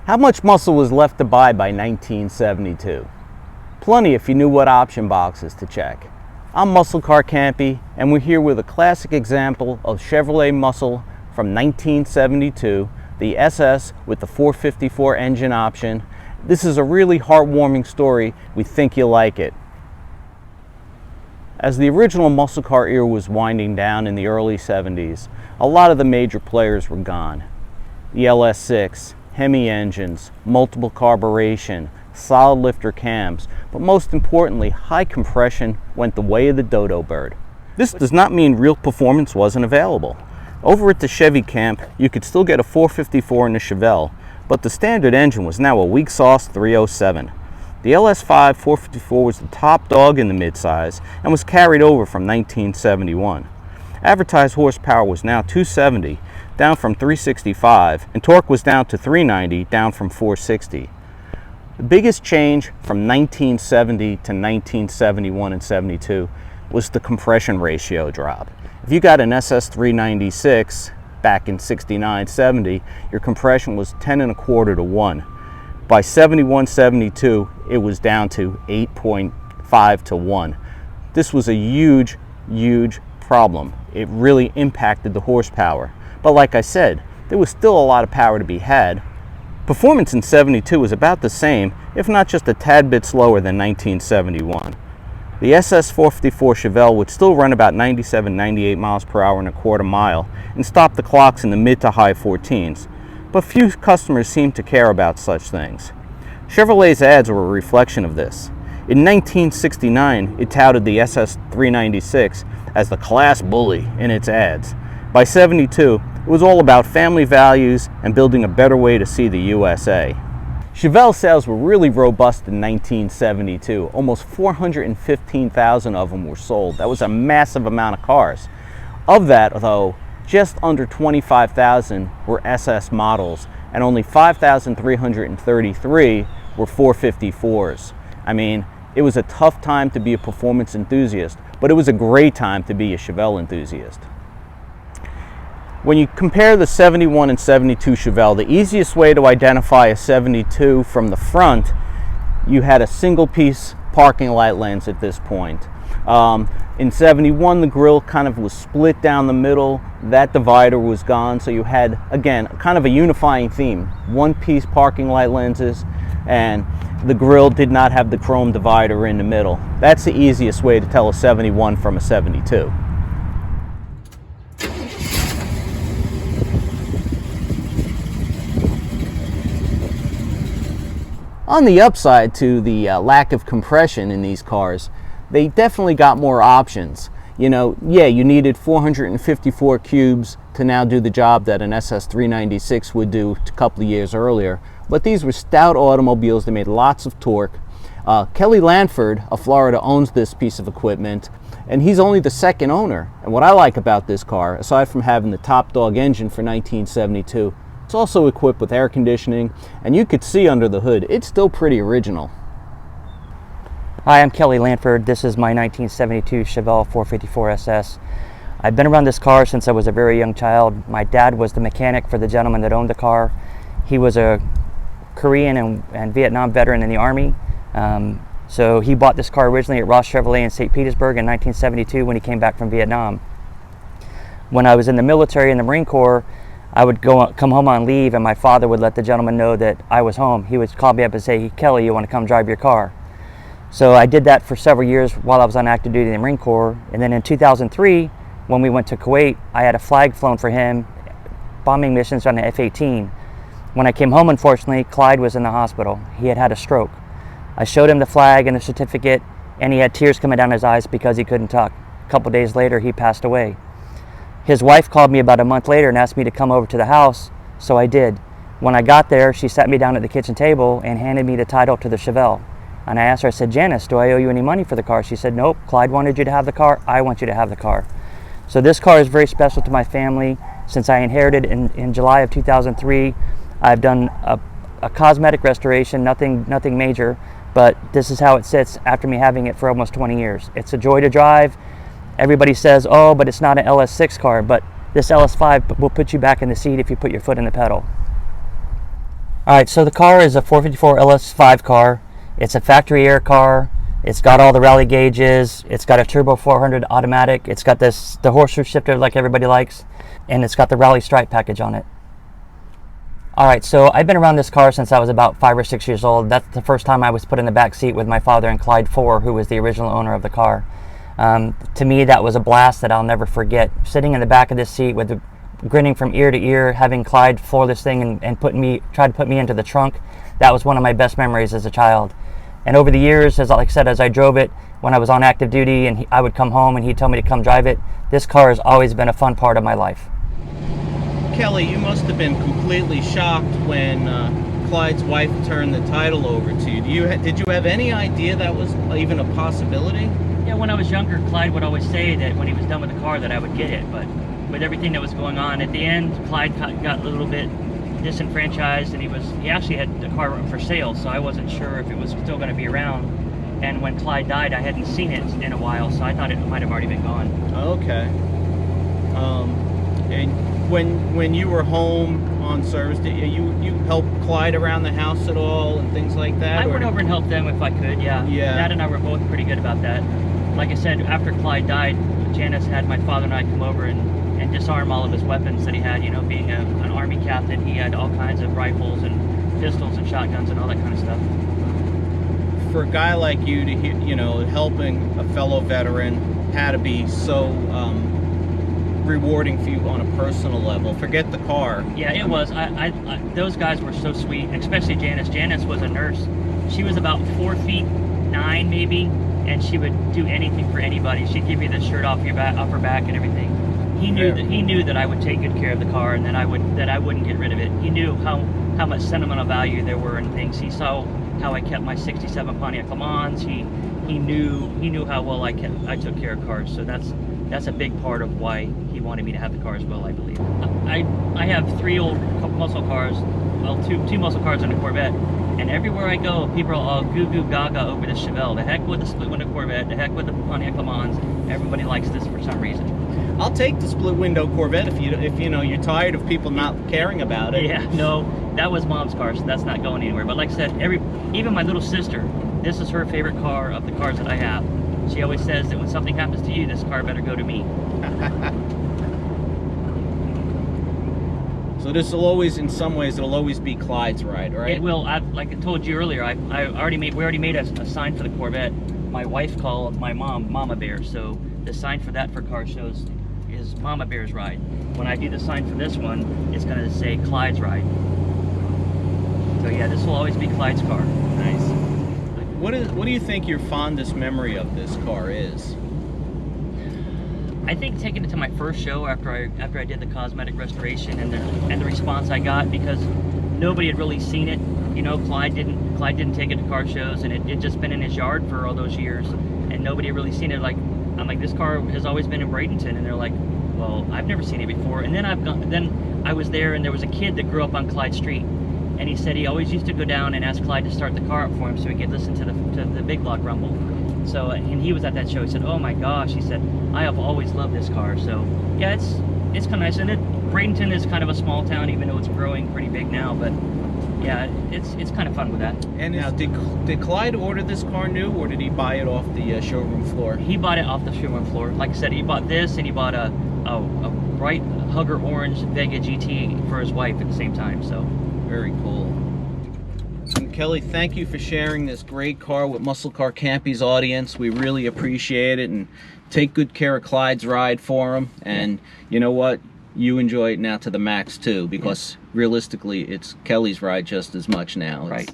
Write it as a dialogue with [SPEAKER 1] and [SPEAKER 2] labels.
[SPEAKER 1] How much muscle was left to buy by 1972? Plenty if you knew what option boxes to check. I'm Muscle Car Campy, and we're here with a classic example of Chevrolet muscle from 1972, the SS with the 454 engine option. This is a really heartwarming story. We think you'll like it. As the original muscle car era was winding down in the early 70s, a lot of the major players were gone. The LS6, Hemi engines, multiple carburation, solid lifter cams, but most importantly, high compression went the way of the dodo bird. This does not mean real performance wasn't available. Over at the Chevy camp, you could still get a 454 in the Chevelle, but the standard engine was now a weak sauce 307. The LS5 454 was the top dog in the midsize and was carried over from 1971. Advertised horsepower was now 270, down from 365, and torque was down to 390, down from 460. The biggest change from 1970 to 1971 and 72 was the compression ratio drop. If you got an SS396 back in 69, 70, your compression was 10 1/4 to 1. By 71, 72, it was down to 8.5 to 1. This was a huge problem. It really impacted the horsepower. But like I said, there was still a lot of power to be had. Performance in 72 was about the same, if not just a tad bit slower than 1971. The SS454 Chevelle would still run about 97, 98 miles per hour in a quarter mile and stop the clocks in the mid to high 14s. But few customers seemed to care about such things. Chevrolet's ads were a reflection of this. In 1969, it touted the SS396 as the class bully in its ads. By 72, it was all about family values and building a better way to see the USA. Chevelle sales were really robust in 1972. Almost 415,000 of them were sold. That was a massive amount of cars. Of that, though, just under 25,000 were SS models, and only 5,333 were 454s. I mean, it was a tough time to be a performance enthusiast, but it was a great time to be a Chevelle enthusiast. When you compare the 71 and 72 Chevelle, the easiest way to identify a 72 from the front, you had a single piece parking light lens at this point. In 71, the grille kind of was split down the middle. That divider was gone, so you had, again, kind of a unifying theme. One piece parking light lenses, and the grille did not have the chrome divider in the middle. That's the easiest way to tell a 71 from a 72. On the upside to the lack of compression in these cars, they definitely got more options. You know, yeah, you needed 454 cubes to now do the job that an SS396 would do a couple of years earlier, but these were stout automobiles. They made lots of torque. Kelly Lanford of Florida owns this piece of equipment, and he's only the second owner. And what I like about this car, aside from having the top dog engine for 1972, it's also equipped with air conditioning, and you could see under the hood, it's still pretty original.
[SPEAKER 2] Hi, I'm Kelly Lanford. This is my 1972 Chevelle 454 SS. I've been around this car since I was a very young child. My dad was the mechanic for the gentleman that owned the car. He was a Korean and Vietnam veteran in the Army. So he bought this car originally at Ross Chevrolet in St. Petersburg in 1972 when he came back from Vietnam. When I was in the military in the Marine Corps, I would come home on leave, and my father would let the gentleman know that I was home. He would call me up and say, "Hey, Kelly, you want to come drive your car?" So I did that for several years while I was on active duty in the Marine Corps. And then in 2003, when we went to Kuwait, I had a flag flown for him, bombing missions on the F-18. When I came home, unfortunately, Clyde was in the hospital. He had had a stroke. I showed him the flag and the certificate, and he had tears coming down his eyes because he couldn't talk. A couple days later, he passed away. His wife called me about a month later and asked me to come over to the house, so I did. When I got there, she sat me down at the kitchen table and handed me the title to the Chevelle. And I asked her, I said, "Janice, do I owe you any money for the car?" She said, "Nope, Clyde wanted you to have the car. I want you to have the car." So this car is very special to my family. Since I inherited in July of 2003, I've done a cosmetic restoration, nothing major, but this is how it sits after me having it for almost 20 years. It's a joy to drive. Everybody says, "Oh, but it's not an LS6 car," but this LS5 will put you back in the seat if you put your foot in the pedal. All right, so the car is a 454 LS5 car. It's a factory air car. It's got all the rally gauges. It's got a turbo 400 automatic. It's got the horseshoe shifter like everybody likes, and it's got the rally stripe package on it. All right, so I've been around this car since I was about 5 or 6 years old. That's the first time I was put in the back seat with my father and Clyde Ford, who was the original owner of the car. To me, that was a blast that I'll never forget. Sitting in the back of this seat with grinning from ear to ear, having Clyde floor this thing and try to put me into the trunk, that was one of my best memories as a child. And over the years, as like I said, as I drove it when I was on active duty, and I would come home and he'd tell me to come drive it, this car has always been a fun part of my life.
[SPEAKER 1] Kelly, you must have been completely shocked when Clyde's wife turned the title over to you. Did you have any idea that was even a possibility?
[SPEAKER 2] Yeah, when I was younger, Clyde would always say that when he was done with the car that I would get it, but with everything that was going on, at the end, Clyde got a little bit disenfranchised, and he actually had the car for sale, so I wasn't sure if it was still going to be around. And when Clyde died, I hadn't seen it in a while, so I thought it might have already been gone.
[SPEAKER 1] Okay. And when you were home on service, did you help Clyde around the house at all and things like that?
[SPEAKER 2] I went over and helped them if I could, yeah. Dad and I were both pretty good about that. Like I said, after Clyde died, Janice had my father and I come over and disarm all of his weapons that he had. You know, being an Army captain, he had all kinds of rifles and pistols and shotguns and all that kind of stuff.
[SPEAKER 1] For a guy like you to, you know, helping a fellow veteran had to be so rewarding for you on a personal level. Forget the car.
[SPEAKER 2] Yeah, it was. Those guys were so sweet, especially Janice. Janice was a nurse. She was about 4'9" maybe, and she would do anything for anybody. She'd give you the shirt off her back and everything. He knew that I would take good care of the car and that I wouldn't get rid of it. He knew how much sentimental value there were in things. He saw how I kept my '67 Pontiac Le Mans. He knew how well I took care of cars. So that's a big part of why he wanted me to have the car as well, I believe. I have 3 old muscle cars, well, two muscle cars and a Corvette, and everywhere I go, people are all goo goo gaga over the Chevelle. The heck with the split window Corvette, the heck with the Pontiac Le Mans. Everybody likes this for some reason.
[SPEAKER 1] I'll take the split window Corvette if you know you're tired of people not caring about it.
[SPEAKER 2] Yeah, no, that was Mom's car, so that's not going anywhere. But like I said, even my little sister, this is her favorite car of the cars that I have. She always says that when something happens to you, this car better go to me.
[SPEAKER 1] So this will always, in some ways, it'll always be Clyde's ride, right?
[SPEAKER 2] It will. Like I told you earlier, we already made a sign for the Corvette. My wife called my mom Mama Bear, so the sign for that for car shows is Mama Bear's ride. When I do the sign for this one, it's going to say Clyde's ride. So yeah, this will always be Clyde's car.
[SPEAKER 1] Nice. What do you think your fondest memory of this car is?
[SPEAKER 2] I think taking it to my first show after I did the cosmetic restoration and the response I got, because nobody had really seen it. You know, Clyde didn't take it to car shows, and it just been in his yard for all those years, and nobody had really seen it. I'm like, this car has always been in Bradenton, and they're like, well, I've never seen it before. And then I was there, and there was a kid that grew up on Clyde Street, and he said he always used to go down and ask Clyde to start the car up for him so he could listen to the big block rumble. So, and he was at that show. He said, oh my gosh, he said, I have always loved this car. So yeah, it's kind of nice. And Bradenton is kind of a small town, even though it's growing pretty big now, but yeah, it's kind of fun with that.
[SPEAKER 1] And now, did Clyde order this car new, or did he buy it off the showroom floor?
[SPEAKER 2] He bought it off the showroom floor. Like I said, he bought this, and he bought a bright Hugger orange Vega GT for his wife at the same time. So
[SPEAKER 1] very cool. And Kelly, thank you for sharing this great car with Muscle Car Campy's audience. We really appreciate it, and take good care of Clyde's ride for him. And you know what? You enjoy it now to the max too, because realistically, it's Kelly's ride just as much now.
[SPEAKER 2] Right.